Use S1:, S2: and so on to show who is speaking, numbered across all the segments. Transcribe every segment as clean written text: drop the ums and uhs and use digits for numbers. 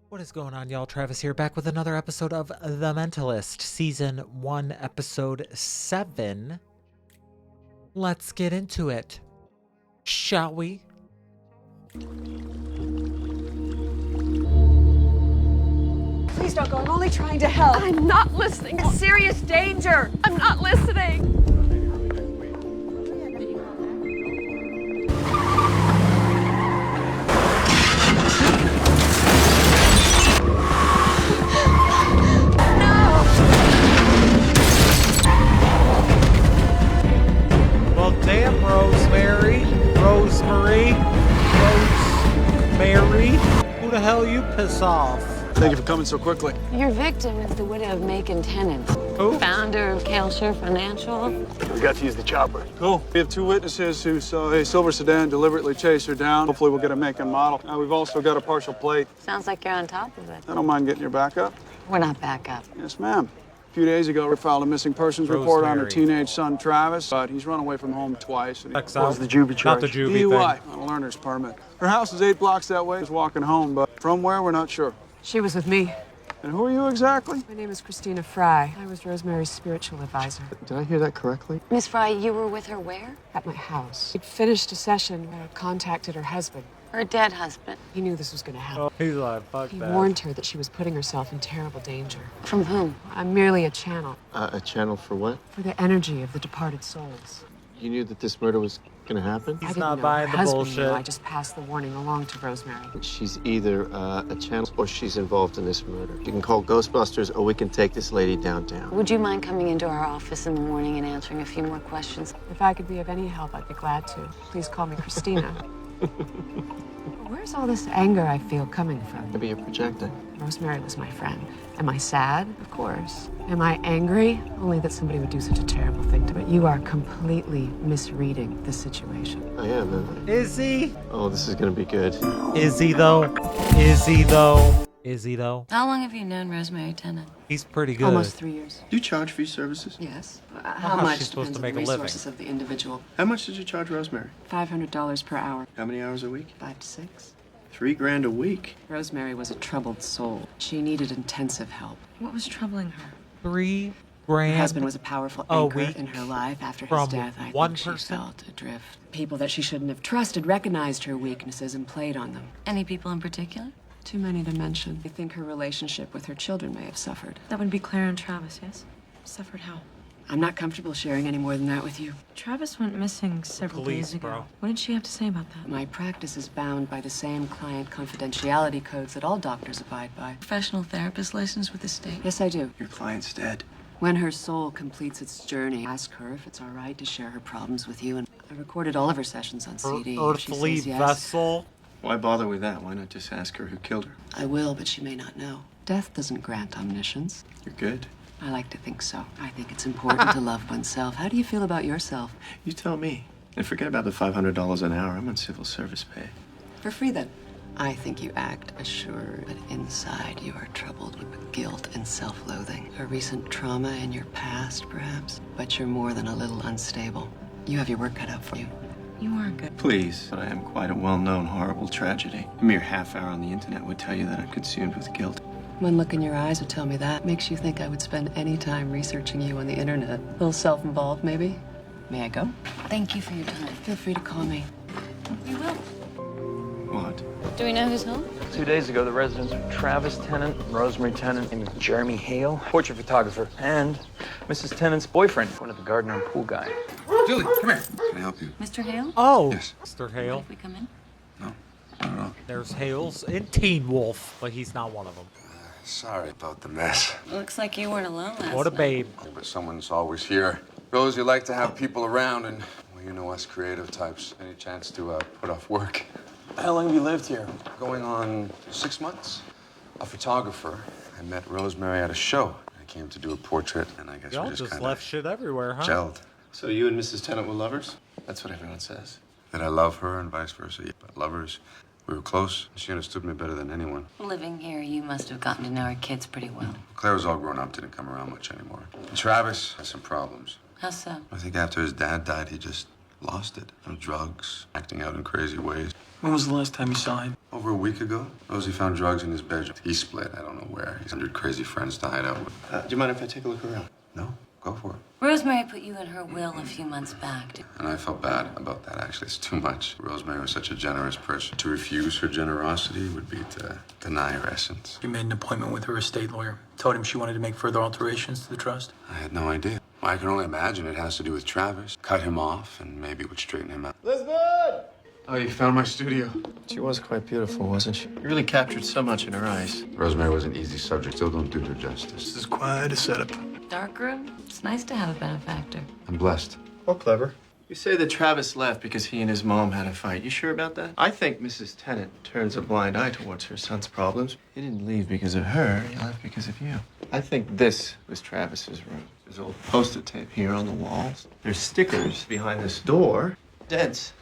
S1: What is going on, y'all? Travis here, back with another episode of The Mentalist, Season 1, Episode 7. Let's get into it, shall we?
S2: Please don't go. I'm only trying to help.
S3: I'm not listening.
S2: It's serious danger.
S3: I'm not listening.
S1: Well, damn, Rosemary. Who the hell you piss off?
S4: Thank you for coming so quickly.
S5: Your victim is the widow of Macon Tennant,
S1: Who?
S5: founder of Kelshire Financial.
S4: We got to use the chopper. Cool. We have two witnesses who saw a silver sedan deliberately chase her down. Hopefully we'll get a make and model. We've also got a partial plate.
S5: Sounds like you're on top of it.
S4: I don't mind getting your back up.
S5: We're not back up.
S4: Yes, ma'am. A few days ago, we filed a missing persons report on her
S1: Rosemary.
S4: teenage son, Travis, but he's run away from home twice. And
S1: Checks
S4: he
S1: out.
S4: was the juvie charge.
S1: Not the juvie
S4: DUI
S1: thing.
S4: on a learner's permit. Her house is 8 blocks that way. She's walking home, but from where, we're not sure.
S2: She was with me.
S4: And who are you exactly?
S2: My name is Christina Fry. I was Rosemary's spiritual advisor
S4: Did I hear that correctly?
S5: Miss Fry, you were with her where?
S2: at my house. She'd finished a session when I contacted her husband.
S5: Her dead husband.
S2: He knew this was going to happen.
S1: He's like, fuck
S2: He
S1: that.
S2: warned her that she was putting herself in terrible danger.
S5: From whom?
S2: I'm merely a channel
S6: A channel for what?
S2: for the energy of the departed souls.
S6: You knew that this murder was gonna happen?
S2: I
S1: He's
S2: didn't
S1: not
S2: know
S1: buying
S2: her
S1: the
S2: husband
S1: bullshit.
S2: knew. I just passed the warning along to Rosemary.
S6: She's either a channel or she's involved in this murder. You can call Ghostbusters or we can take this lady downtown.
S5: Would you mind coming into our office in the morning and answering a few more questions?
S2: If I could be of any help, I'd be glad to. Please call me Christina. Where's all this anger I feel coming from?
S6: Maybe you're projecting.
S2: Rosemary was my friend. Am I sad? Of course. Am I angry? Only that somebody would do such a terrible thing to me. You are completely misreading the situation.
S6: I am, am
S1: Is he?
S6: I? Oh, this is gonna be good.
S1: Is he, though? Is he, though? Is he, though?
S5: How long have you known Rosemary Tennant?
S1: He's pretty good.
S2: Almost 3 years.
S6: Do you charge for your services?
S2: Yes.
S1: How much is she supposed to make a living?
S2: resources of the individual.
S6: How much did you charge Rosemary?
S2: $500 per hour.
S6: How many hours a week?
S2: 5 to 6.
S6: $3,000 a week.
S2: Rosemary was a troubled soul. She needed intensive help.
S3: What was troubling her?
S1: 3
S2: Her
S1: grand.
S2: husband was a powerful
S1: a
S2: anchor
S1: week
S2: in her life. After
S1: from
S2: his death, I
S1: one
S2: think she
S1: person?
S2: felt adrift. People that she shouldn't have trusted recognized her weaknesses and played on them.
S5: Any people in particular?
S2: Too many to mention. I think her relationship with her children may have suffered.
S3: That would be Clara and Travis, yes? Suffered how?
S2: I'm not comfortable sharing any more than that with you.
S3: Travis went missing several
S1: Please,
S3: days ago.
S1: bro.
S3: What did she have to say about that?
S2: My practice is bound by the same client confidentiality codes that all doctors abide by.
S5: Professional therapist license with the state.
S2: Yes, I do.
S6: Your client's dead.
S2: When her soul completes its journey, ask her if it's all right to share her problems with you. And I recorded all of her sessions on CD. If she
S1: Earthly
S2: says yes,
S1: vessel.
S6: Why bother with that? Why not just ask her who killed her?
S2: I will, but she may not know. Death doesn't grant omniscience.
S6: You're good.
S2: I like to think so. I think it's important to love oneself. How do you feel about yourself?
S6: You tell me. And forget about the $500 an hour. I'm on civil service pay.
S2: For free, then. I think you act assured, but inside you are troubled with guilt and self-loathing. A recent trauma in your past, perhaps? But you're more than a little unstable. You have your work cut out for you.
S3: You are good.
S6: Please, but I am quite a well-known horrible tragedy. A mere half hour on the internet would tell you that I'm consumed with guilt.
S2: One look in your eyes would tell me that. Makes you think I would spend any time researching you on the internet. A little self-involved, maybe? May I go?
S5: Thank you for your time.
S2: Feel free to call me.
S5: You will.
S6: What?
S5: Do we know who's home?
S7: 2 days ago, the residence of Travis Tennant, Rosemary Tennant, and Jeremy Hale, portrait photographer, and Mrs. Tennant's boyfriend, one of the gardener and pool guy.
S8: Julie, come here. Can I help you?
S5: Mr. Hale?
S1: Oh,
S8: Yes.
S1: Mr. Hale.
S5: If we come in?
S8: No, not at all.
S1: There's Hales and Teen Wolf, but he's not one of them.
S8: Sorry about the mess.
S5: Looks like you weren't alone last
S1: What a
S5: night.
S1: babe.
S8: But someone's always here. Rose, you like to have people around, and well, you know us creative types. Any chance to put off work?
S6: How long have you lived here?
S8: Going on 6 months. A photographer. I met Rosemary at a show. I came to do a portrait, and I guess
S1: Y'all
S8: we just
S1: just
S8: kind
S1: left
S8: of
S1: shit everywhere, huh?
S8: gelled.
S6: So you and Mrs. Tennant were lovers? That's what everyone says.
S8: That I love her and vice versa. But lovers, we were close. She understood me better than anyone.
S5: Living here, you must have gotten to know our kids pretty well.
S8: Claire was all grown up, didn't come around much anymore. And Travis has some problems.
S5: How so?
S8: I think after his dad died, he just lost it. No drugs, acting out in crazy ways.
S7: When was the last time you saw him?
S8: Over a week ago, Rosie found drugs in his bedroom. He split, I don't know where. He's 100 crazy friends to hide out with.
S6: Do you mind if I take a look around?
S8: No, go for it.
S5: Rosemary put you in her will a few months back.
S8: And I felt bad about that, actually. It's too much. Rosemary was such a generous person. To refuse her generosity would be to deny her essence.
S7: You made an appointment with her estate lawyer. Told him she wanted to make further alterations to the trust.
S8: I had no idea. Well, I can only imagine it has to do with Travis. Cut him off, and maybe it would straighten him out. Oh, you found my studio.
S6: She was quite beautiful, wasn't she? You really captured so much in her eyes.
S8: Rosemary was an easy subject. Still don't do her justice.
S7: This is quite a setup.
S5: Dark room? It's nice to have a benefactor.
S8: I'm blessed.
S6: Oh, clever. You say that Travis left because he and his mom had a fight. You sure about that? I think Mrs. Tennant turns a blind eye towards her son's problems. He didn't leave because of her. He left because of you. I think this was Travis's room. There's old post-it tape here on the walls. There's stickers behind this door. Dents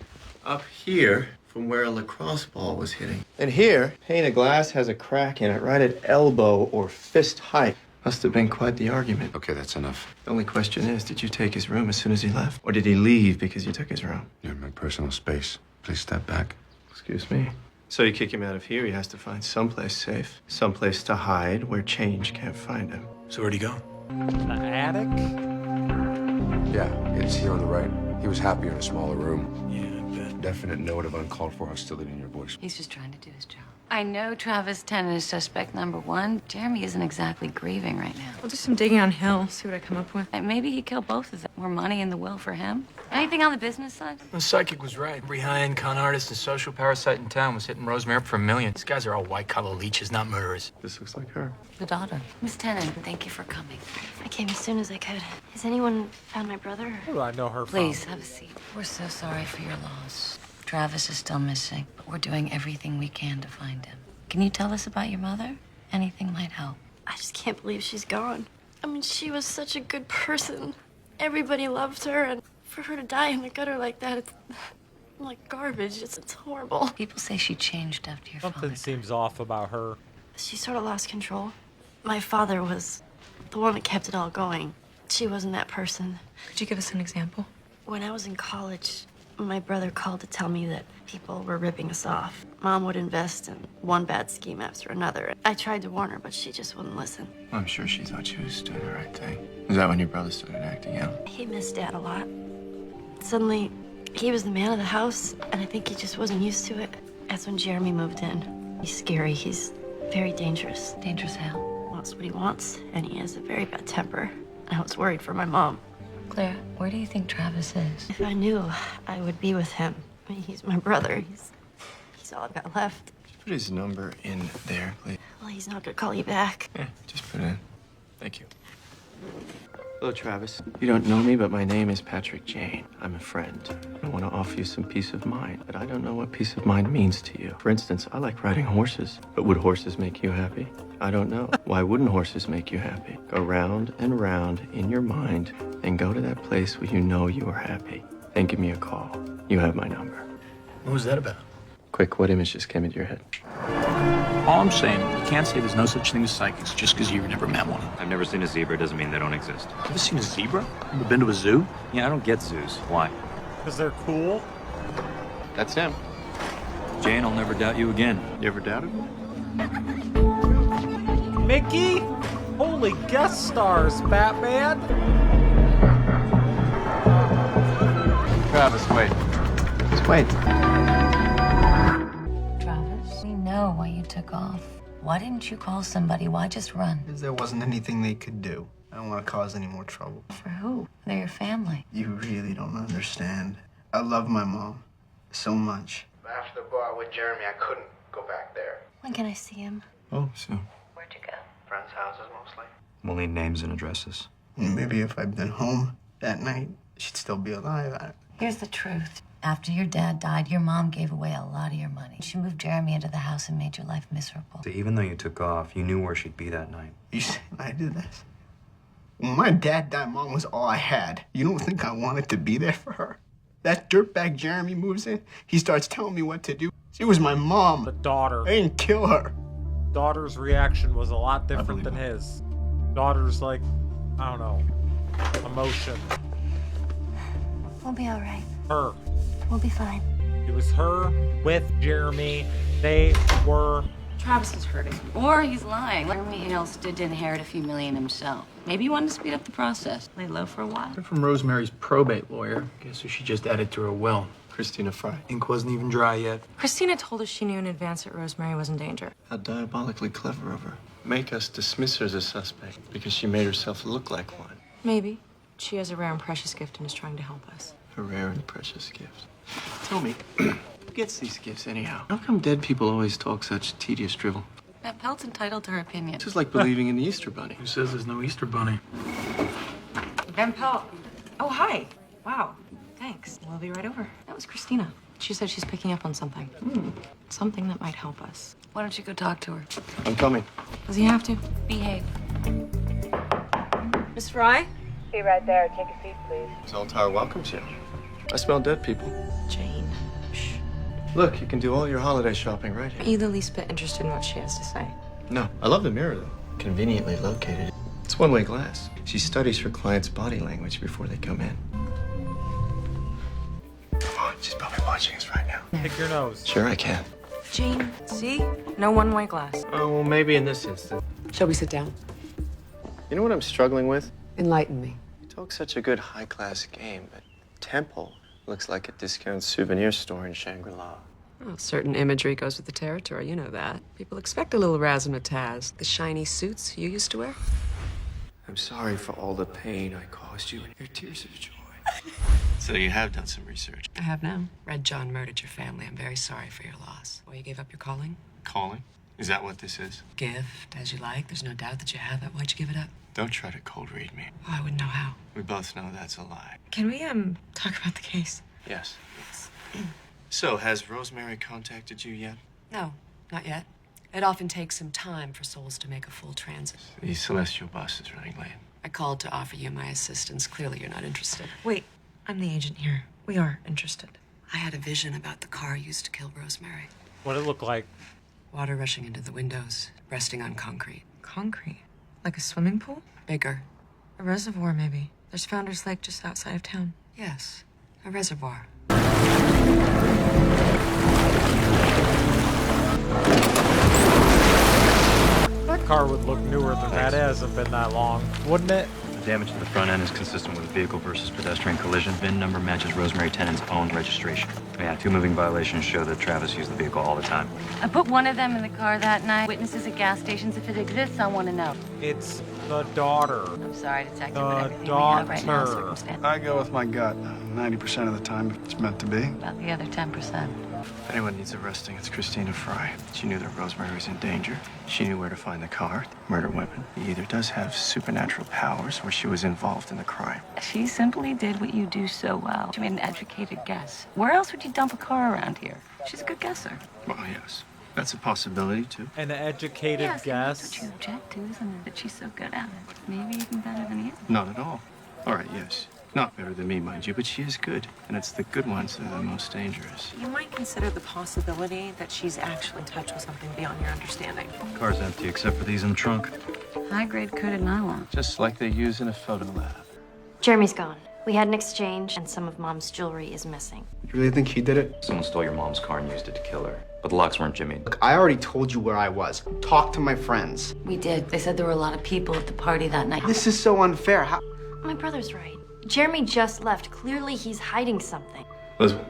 S6: up here from where a lacrosse ball was hitting. And here, pane of glass has a crack in it right at elbow or fist height. Must have been quite the argument.
S8: Okay, that's enough.
S6: The only question is, did you take his room as soon as he left? Or did he leave because you took his room?
S8: You're in my personal space. Please step back.
S6: Excuse me? So you kick him out of here, he has to find someplace safe. Someplace to hide where change can't find him.
S7: So where'd he go?
S1: The attic?
S8: Yeah, it's here on the right. He was happier in a smaller room.
S7: Yeah, I bet.
S8: Definite note of uncalled for hostility in your voice.
S5: He's just trying to do his job. I know Travis Tennant is suspect number one. Jeremy isn't exactly grieving right now.
S3: I'll do some digging on Hill, see what I come up with.
S5: And maybe he killed both of them. More money in the will for him. Anything on the business side?
S7: The psychic was right. Every high-end con artist and social parasite in town was hitting Rosemary up for $1 million. These guys are all white-collar leeches, not murderers.
S6: This looks like her.
S5: The daughter. Miss Tennant, thank you for coming.
S9: I came as soon as I could. Has anyone found my brother?
S1: Who do I know her
S5: Please,
S1: from?
S5: have a seat. We're so sorry for your loss. Travis is still missing, but we're doing everything we can to find him. Can you tell us about your mother? Anything might help.
S9: I just can't believe she's gone. I mean, she was such a good person. Everybody loved her, and for her to die in the gutter like that, it's like garbage. It's horrible.
S5: People say she changed after your father
S1: Something
S5: died.
S1: seems off about her.
S9: She sort of lost control. My father was the one that kept it all going. She wasn't that person.
S3: Could you give us an example?
S9: When I was in college, my brother called to tell me that people were ripping us off. Mom would invest in one bad scheme after another. I tried to warn her, but she just wouldn't listen.
S6: I'm sure she thought she was doing the right thing. Was that when your brother started acting out?
S9: He missed Dad a lot. Suddenly, he was the man of the house, and I think he just wasn't used to it. That's when Jeremy moved in. He's scary. He's very dangerous.
S5: Dangerous how?
S9: Wants what he wants, and he has a very bad temper. I was worried for my mom.
S5: Claire, where do you think Travis is?
S9: If I knew, I would be with him. I mean, he's my brother. He's all I've got left.
S6: Put his number in there, please.
S9: Well, he's not gonna call you back.
S6: Yeah, just put it in. Thank you. Hello, Travis. You don't know me, but my name is Patrick Jane. I'm a friend. I want to offer you some peace of mind, but I don't know what peace of mind means to you. For instance, I like riding horses, but would horses make you happy? I don't know. Why wouldn't horses make you happy? Go round and round in your mind and go to that place where you know you are happy. Then give me a call. You have my number.
S7: What was that about?
S6: Quick, what image just came into your head?
S7: All I'm saying, you can't say there's no such thing as psychics just because you've never met one.
S10: I've never seen a zebra, doesn't mean they don't exist.
S7: Ever seen a zebra? Ever been to a zoo?
S10: Yeah, I don't get zoos. Why?
S1: Because they're cool.
S6: That's him.
S10: Jane, I'll never doubt you again.
S6: You ever doubted me?
S1: Mickey? Holy guest stars, Batman.
S6: Travis, wait. Just wait.
S5: Travis, we know why you took off. Why didn't you call somebody? Why just run?
S11: Because there wasn't anything they could do. I don't want to cause any more trouble.
S5: For who? They're your family.
S11: You really don't understand. I love my mom so much.
S12: After the bar with Jeremy, I couldn't go back there.
S9: When can I see him?
S6: Oh, soon.
S12: Where'd you go? Friends' houses, mostly.
S10: We'll need names and addresses.
S11: Maybe if I'd been home that night, she'd still be alive.
S5: Here's the truth. After your dad died, your mom gave away a lot of your money. She moved Jeremy into the house and made your life miserable.
S10: So even though you took off, you knew where she'd be that night.
S11: You saying I did this? When my dad died, Mom was all I had. You don't think I wanted to be there for her? That dirtbag Jeremy moves in, he starts telling me what to do. She was my mom.
S1: The daughter.
S11: I didn't kill her.
S1: Daughter's reaction was a lot different than his. Daughter's like, I don't know, emotion.
S9: We'll be all right.
S1: Her.
S9: We'll be fine.
S1: It was her with Jeremy. They were...
S5: Travis is hurting. Or he's lying. Jeremy Hale stood to inherit a few million himself. Maybe he wanted to speed up the process. Lay low for a while.
S7: They're from Rosemary's probate lawyer. Guess who she just added to her will?
S6: Christina Fry.
S7: Ink wasn't even dry yet.
S3: Christina told us she knew in advance that Rosemary was in danger.
S6: How diabolically clever of her. Make us dismiss her as a suspect because she made herself look like one.
S3: Maybe. She has a rare and precious gift and is trying to help us.
S6: A rare and precious gift. Tell me, who gets these gifts anyhow? How come dead people always talk such tedious drivel?
S5: That Pelt's entitled to her opinion.
S6: It's just like believing in the Easter Bunny.
S7: Who says there's no Easter Bunny?
S3: Van Pelt. Oh, hi. Wow. Thanks. We'll be right over. That was Christina. She said she's picking up on something. Something that might help us.
S5: Why don't you go talk to her?
S6: I'm coming.
S3: Does he have to?
S5: Behave.
S3: Miss Fry?
S13: Be right there. Take a seat, please.
S6: Zoltar welcomes you. I smell dead people.
S3: Jane. Shh.
S6: Look, you can do all your holiday shopping right
S3: Are
S6: here.
S3: you the least bit interested in what she has to say?
S6: No, I love the mirror, though. Conveniently located. It's one-way glass. She studies her client's body language before they come in. Come on, she's probably watching us right now.
S1: Pick your nose.
S6: Sure I can.
S3: Jane, see? No one-way glass.
S6: Oh, well, maybe in this instance.
S2: Shall we sit down?
S6: You know what I'm struggling with?
S2: Enlighten me.
S6: You talk such a good high-class game, but Temple looks like a discount souvenir store in Shangri-La.
S2: Well, certain imagery goes with the territory, you know that. People expect a little razzmatazz. The shiny suits you used to wear.
S6: I'm sorry for all the pain I caused you and your tears of joy. So you have done some research.
S2: I have now. Red John murdered your family. I'm very sorry for your loss. Well, you gave up your calling?
S6: Calling? Is that what this is?
S2: Gift, as you like. There's no doubt that you have it. Why'd you give it up?
S6: Don't try to cold read me.
S2: Oh, I wouldn't know how.
S6: We both know that's a lie.
S3: Can we, talk about the case?
S6: Yes. So, has Rosemary contacted you yet?
S2: No, not yet. It often takes some time for souls to make a full transit.
S6: The celestial bus is running late.
S2: I called to offer you my assistance. Clearly, you're not interested.
S3: Wait, I'm the agent here. We are interested.
S2: I had a vision about the car used to kill Rosemary.
S1: What'd it look like?
S2: Water rushing into the windows, resting on concrete.
S3: Concrete? Like a swimming pool?
S2: Bigger.
S3: A reservoir, maybe. There's Founder's Lake just outside of town.
S2: Yes, a reservoir.
S1: That car would look newer than that. It hasn't been that long, wouldn't it?
S10: The damage to the front end is consistent with a vehicle versus pedestrian collision. VIN number matches Rosemary Tennant's own registration. Yeah, 2 moving violations show that Travis used the vehicle all the time.
S5: I put one of them in the car that night. Witnesses at gas stations. If it exists, I want to know.
S1: It's the daughter.
S5: I'm sorry, detective,
S1: The
S5: but everything we have right now is
S1: daughter.
S5: circumstantial.
S4: I go with my gut 90% of the time if it's meant to be.
S5: About the other 10%.
S6: If anyone needs arresting, it's Christina Fry. She knew that Rosemary was in danger. She knew where to find the car, the murder weapon. He either does have supernatural powers or she was involved in the crime.
S5: She simply did what you do so well. She made an educated guess. Where else would you dump a car around here? She's a good guesser.
S6: Well, yes. That's a possibility, too.
S1: An educated
S5: Yes, and that's
S1: guess.
S5: what you object to, isn't it? That she's so good at it. Maybe even better than he is.
S6: Not at all. All right, yes. Not better than me, mind you, but she is good. And it's the good ones that are the most dangerous.
S3: You might consider the possibility that she's actually in touch with something beyond your understanding.
S10: Car's empty except for these in the trunk.
S5: High-grade coated nylon.
S6: Just like they use in a photo lab.
S9: Jeremy's gone. We had an exchange, and some of Mom's jewelry is missing.
S11: You really think he did it?
S10: Someone stole your mom's car and used it to kill her. But the locks weren't Jimmy.
S11: Look, I already told you where I was. Talk to my friends.
S5: We did. They said there were a lot of people at the party that night.
S11: This is so unfair. How?
S9: My brother's right. Jeremy just left. Clearly, he's hiding something.
S6: Elizabeth.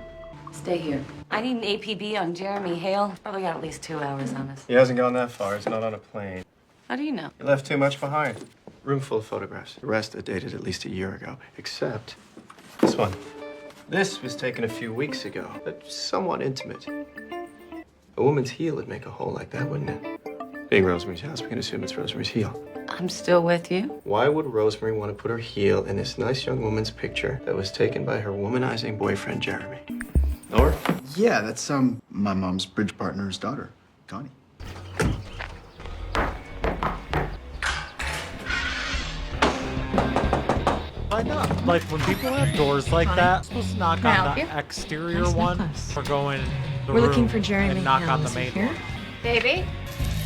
S5: Stay here. I need an APB on Jeremy Hale. Probably got at least 2 hours on us.
S6: He hasn't gone that far. He's not on a plane.
S5: How do you know?
S6: He left too much behind. Room full of photographs. The rest are dated at least a year ago, except this one. This was taken a few weeks ago, but somewhat intimate. A woman's heel would make a hole like that, wouldn't it? Being Rosemary's house, we can assume it's Rosemary's heel.
S5: I'm still with you.
S6: Why would Rosemary want to put her heel in this nice young woman's picture that was taken by her womanizing boyfriend, Jeremy? Or?
S11: Yeah, that's my mom's bridge partner's daughter, Connie.
S1: Why not? Like, when people have doors like that, I'm supposed to knock
S3: Can I
S1: on
S3: help
S1: the
S3: you?
S1: exterior
S3: Nice
S1: one
S3: necklace.
S1: or go in the
S3: We're
S1: room
S3: looking for Jeremy
S1: and knock
S3: Hale.
S1: on the
S3: Is he
S1: main
S3: here?
S1: one.
S9: Baby?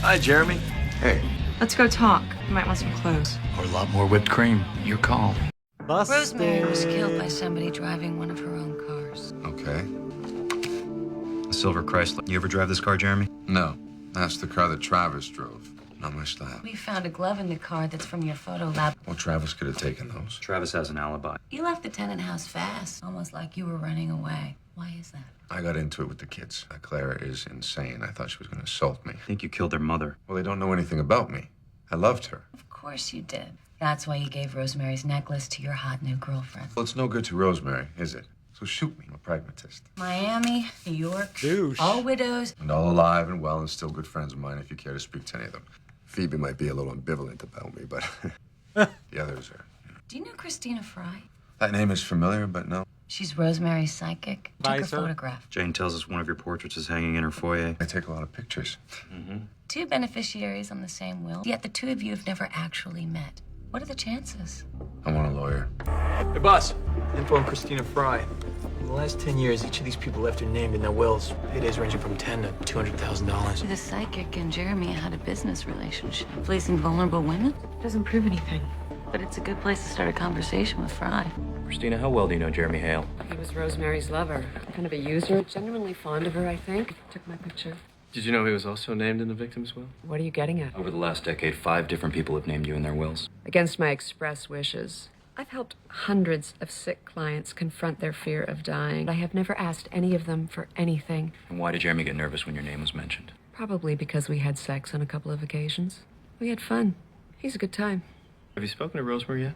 S10: Hi, Jeremy.
S11: Hey.
S3: Let's go talk. You might want some clothes.
S7: Or a lot more whipped cream. Your call.
S5: Rosemary was
S1: Busted.
S5: killed by somebody driving one of her own cars.
S8: Okay.
S10: silver Chrysler. You ever drive this car, Jeremy?
S8: No, that's the car that Travis drove. Not my style.
S5: We found a glove in the car that's from your photo lab.
S8: Well, Travis could have taken those.
S10: Travis has an alibi.
S5: You left the tenant house fast, almost like you were running away. Why is that?
S8: I got into it with the kids. Clara is insane. I thought she was going to assault me.
S10: I think you killed their mother.
S8: Well, they don't know anything about me. I loved her.
S5: Of course you did. That's why you gave Rosemary's necklace to your hot new girlfriend.
S8: Well, it's no good to Rosemary, is it? So shoot me. I'm a pragmatist.
S5: Miami, New York,
S1: Douche.
S5: all widows.
S8: And all alive and well and still good friends of mine if you care to speak to any of them. Phoebe might be a little ambivalent about me, but the others are.
S5: Do you know Christina Fry?
S8: That name is familiar, but no.
S5: She's Rosemary's psychic. Took her
S1: Visor.
S5: photograph.
S10: Jane tells us one of your portraits is hanging in her foyer.
S8: I take a lot of pictures.
S5: Two beneficiaries on the same will, yet the two of you have never actually met. What are the chances?
S8: I want a lawyer.
S7: Hey, boss. Info on Christina Fry. In the last 10 years, each of these people left her named in their wills. Paydays ranging from $10,000 to $200,000.
S5: The psychic and Jeremy had a business relationship. Placing vulnerable women? Doesn't prove anything. But it's a good place to start a conversation with Fry.
S10: Christina, how well do you know Jeremy Hale?
S3: He was Rosemary's lover. Kind of a user. Genuinely fond of her, I think. Took my picture.
S6: Did you know he was also named in the victim's will?
S3: What are you getting at?
S10: Over the last decade, 5 different people have named you in their wills.
S3: Against my express wishes. I've helped hundreds of sick clients confront their fear of dying. I have never asked any of them for anything.
S10: And why did Jeremy get nervous when your name was mentioned?
S3: Probably because we had sex on a couple of occasions. We had fun. He's a good time.
S6: Have you spoken to Rosemary yet?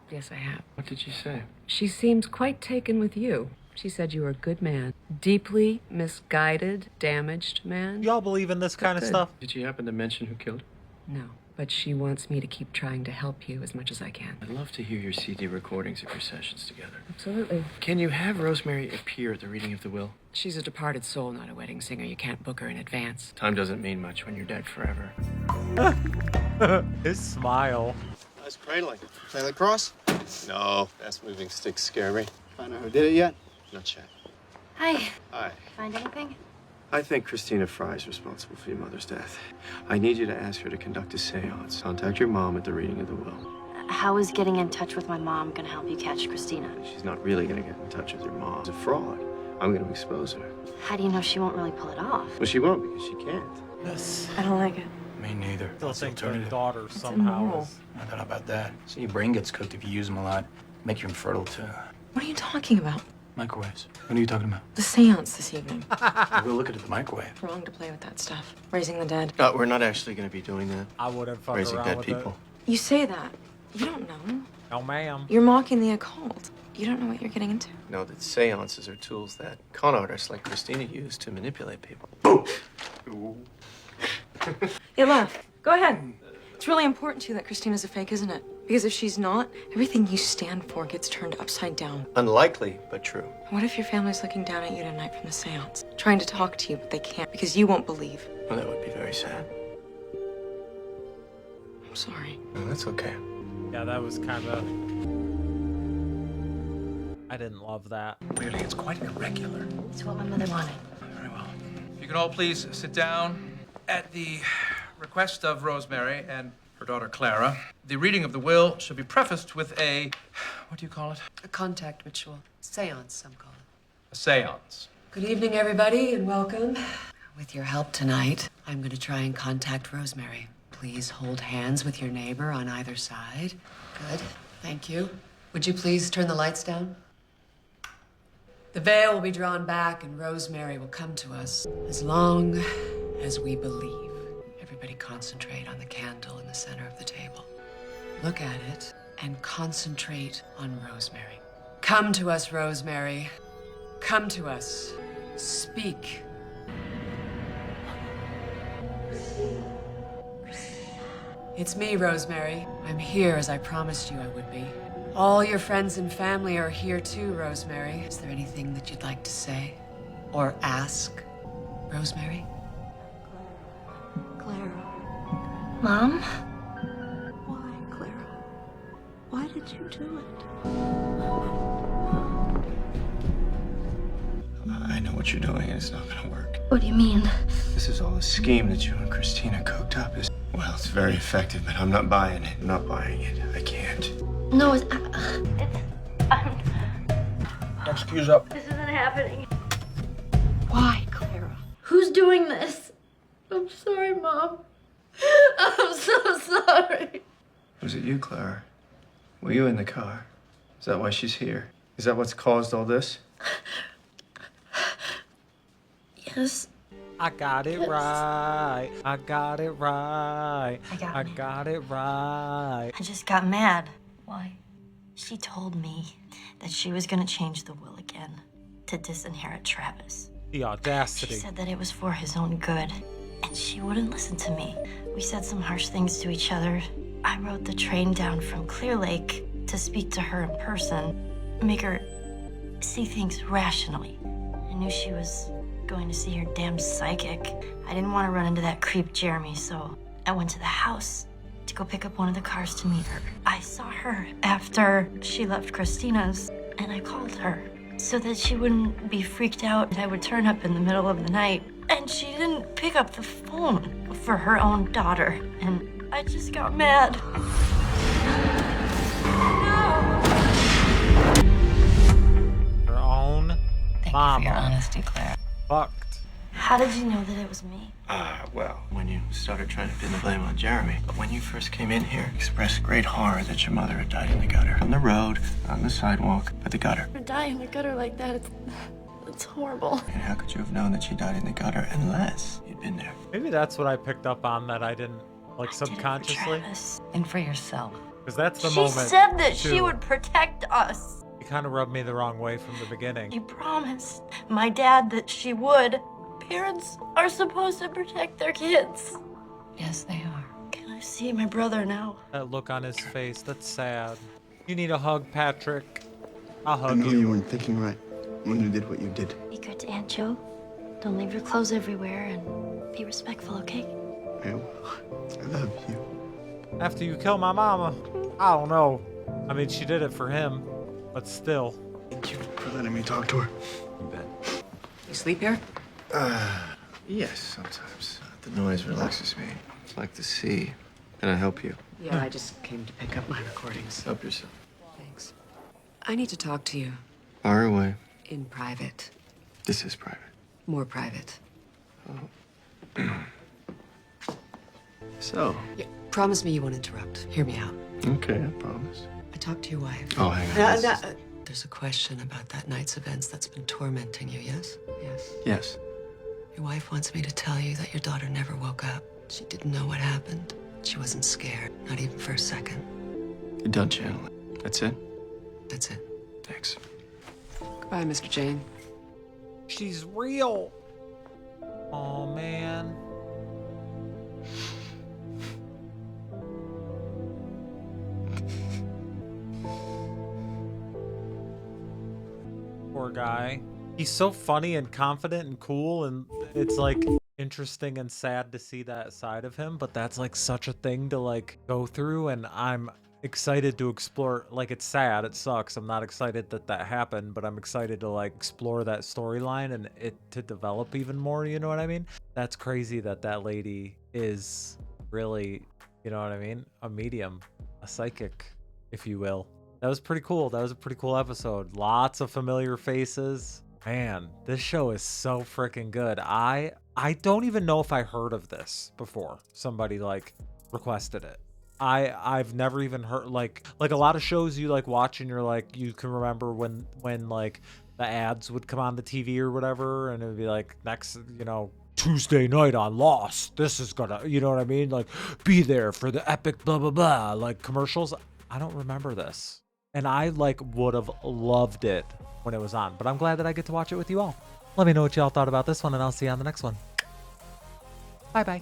S3: Yes, I have.
S6: What did she say?
S3: She seems quite taken with you. She said you were a good man. Deeply misguided, damaged man.
S1: Y'all believe in this kind of stuff?
S6: Did she happen to mention who killed her?
S3: No, but she wants me to keep trying to help you as much as I can.
S6: I'd love to hear your CD recordings of your sessions together.
S3: Absolutely.
S6: Can you have Rosemary appear at the reading of the will?
S3: She's a departed soul, not a wedding singer. You can't book her in advance.
S6: Time doesn't mean much when you're dead forever.
S1: His smile.
S11: Nice cradling. Play lacrosse?
S6: No, fast moving sticks scare me.
S11: Find out who did it yet?
S6: Not yet.
S9: Hi.
S6: Hi.
S9: Find anything?
S6: I think Christina Fry is responsible for your mother's death. I need you to ask her to conduct a seance. Contact your mom at the reading of the will.
S9: How is getting in touch with my mom gonna help you catch Christina?
S6: She's not really going to get in touch with your mom. She's a fraud. I'm going to expose her.
S9: How do you know she won't really pull it off?
S6: Well, she won't because she can't.
S1: Yes.
S9: I don't like it.
S7: Me neither.
S1: Still
S7: That's the
S1: think their
S7: alternative.
S1: daughter somehow
S3: immoral.
S1: is.
S7: I don't know about that. See, your brain gets cooked if you use them a lot. Make you infertile to
S3: What are you talking about?
S7: microwaves. What are you talking about?
S3: The seance this evening.
S7: We'll look at the microwave.
S3: Wrong to play with that stuff. Raising the dead.
S6: We're not actually going to be doing that.
S1: I wouldn't fuck
S6: Raising
S1: around
S6: dead
S1: with
S6: people.
S3: You say that. You don't know.
S1: it. No, ma'am.
S3: You're mocking the occult. You don't know what you're getting into.
S6: No, that seances are tools that con artists like Christina use to manipulate people.
S3: Yeah, laugh. Go ahead. It's really important to you that Christina's a fake, isn't it? Because if she's not, everything you stand for gets turned upside down.
S6: Unlikely, but true.
S3: What if your family's looking down at you tonight from the seance? Trying to talk to you, but they can't because you won't believe.
S6: Well, that would be very sad.
S3: I'm sorry.
S6: No, that's okay.
S1: Yeah, that was kind of. I didn't love that.
S14: Clearly, it's quite irregular.
S9: It's what my mother wanted.
S14: Very well. If you can all please sit down. At the request of Rosemary and her daughter Clara, the reading of the will should be prefaced with a, what do you call it?
S3: A contact ritual. Seance, some call it.
S14: A seance.
S3: Good evening, everybody, and welcome. With your help tonight, I'm going to try and contact Rosemary. Please hold hands with your neighbor on either side. Good. Thank you. Would you please turn the lights down? The veil will be drawn back and Rosemary will come to us as long as we believe. Everybody concentrate on the candle in the center of the table. Look at it and concentrate on Rosemary. Come to us, Rosemary. Come to us. Speak. It's me, Rosemary. I'm here as I promised you I would be. All your friends and family are here too, Rosemary. Is there anything that you'd like to say or ask, Rosemary?
S9: Clara. Mom?
S15: Why, Clara? Why did you do it?
S6: I know what you're doing, and it's not going to work.
S9: What do you mean?
S6: This is all a scheme that you and Christina cooked up. Well, it's very effective, but I'm not buying it. I'm not buying it. I can't.
S9: No,
S14: Excuse up.
S9: this isn't happening.
S15: Why, Clara?
S9: Who's doing this? I'm sorry, Mom. I'm so sorry.
S6: Was it you, Clara? Were you in the car? Is that why she's here? Is that what's caused all this?
S9: Yes.
S1: I got it right. I got it right. I got it right.
S5: I just got mad. Why? She told me that she was gonna change the will again to disinherit Travis.
S1: The audacity.
S5: She said that it was for his own good, and she wouldn't listen to me. We said some harsh things to each other. I rode the train down from Clear Lake to speak to her in person, make her see things rationally. I knew she was going to see her damn psychic. I didn't want to run into that creep Jeremy, so I went to the house to go pick up one of the cars to meet her. I saw her after she left Christina's, and I called her so that she wouldn't be freaked out and I would turn up in the middle of the night. And she didn't pick up the phone for her own daughter, and I just got mad.
S1: Her own mama.
S5: Thank you for your honesty, Clara.
S1: Fucked.
S5: How did you know that it was me?
S6: Well, when you started trying to pin the blame on Jeremy. But when you first came in here, expressed great horror that your mother had died in the gutter. On the road, on the sidewalk, but the gutter.
S9: To die in the gutter like that, it's horrible.
S6: And how could you have known that she died in the gutter unless you'd been there?
S1: Maybe that's what I picked up on that I didn't, like, subconsciously.
S5: And for yourself.
S1: Because that's the
S5: She
S1: moment.
S5: said that she
S1: too.
S5: would protect us.
S1: It kind of rubbed me the wrong way from the beginning.
S5: She promised my dad that she would. Parents are supposed to protect their kids. Yes, they are. Can I see my brother now?
S1: That look on his face, that's sad. You need a hug, Patrick. I'll
S11: I
S1: hug
S11: know
S1: you.
S11: you weren't thinking right when you did what you did.
S9: Be good to Aunt Jo. Don't leave your clothes everywhere and be respectful, okay?
S11: I love you.
S1: After you kill my mama, I don't know. I mean, she did it for him, but still.
S11: Thank you for letting me talk to her.
S6: You bet.
S3: You sleep here?
S6: Yes, sometimes. The noise relaxes me. It's like the sea. Can I help you?
S3: Yeah, I just came to pick up my recordings.
S6: Help yourself.
S3: Thanks. I need to talk to you
S6: Fire away.
S3: in private.
S6: This is private.
S3: More private.
S6: So.
S3: Yeah, promise me you won't interrupt. Hear me out.
S6: Okay, I promise.
S3: I talked to your wife.
S6: Oh, hang on.
S3: There's a question about that night's events that's been tormenting you, yes? Yes.
S6: Yes.
S3: Your wife wants me to tell you that your daughter never woke up. She didn't know what happened. She wasn't scared, not even for a second.
S6: You're done channeling. That's it?
S3: That's it.
S6: Thanks.
S3: Goodbye, Mr. Jane.
S1: She's real. Oh, man. Poor guy. He's so funny and confident and cool, and it's like interesting and sad to see that side of him, but that's like such a thing to like go through, and I'm excited to explore. Like, it's sad, it sucks. I'm not excited that that happened, but I'm excited to like explore that storyline and it to develop even more, you know what I mean? That's crazy that that lady is really, you know what I mean, a medium, a psychic, if you will. That was pretty cool. That was a pretty cool episode. Lots of familiar faces. Man, this show is so freaking good. I don't even know if I heard of this before somebody like requested it. I've never even heard like a lot of shows you like watch and you're like, you can remember when like the ads would come on the TV or whatever, and it would be like next, you know, Tuesday night on Lost, this is gonna, you know what I mean, like be there for the epic blah blah blah, like commercials. I don't remember this, and I like would have loved it when it was on, but I'm glad that I get to watch it with you all. Let me know what y'all thought about this one, and I'll see you on the next one. Bye bye.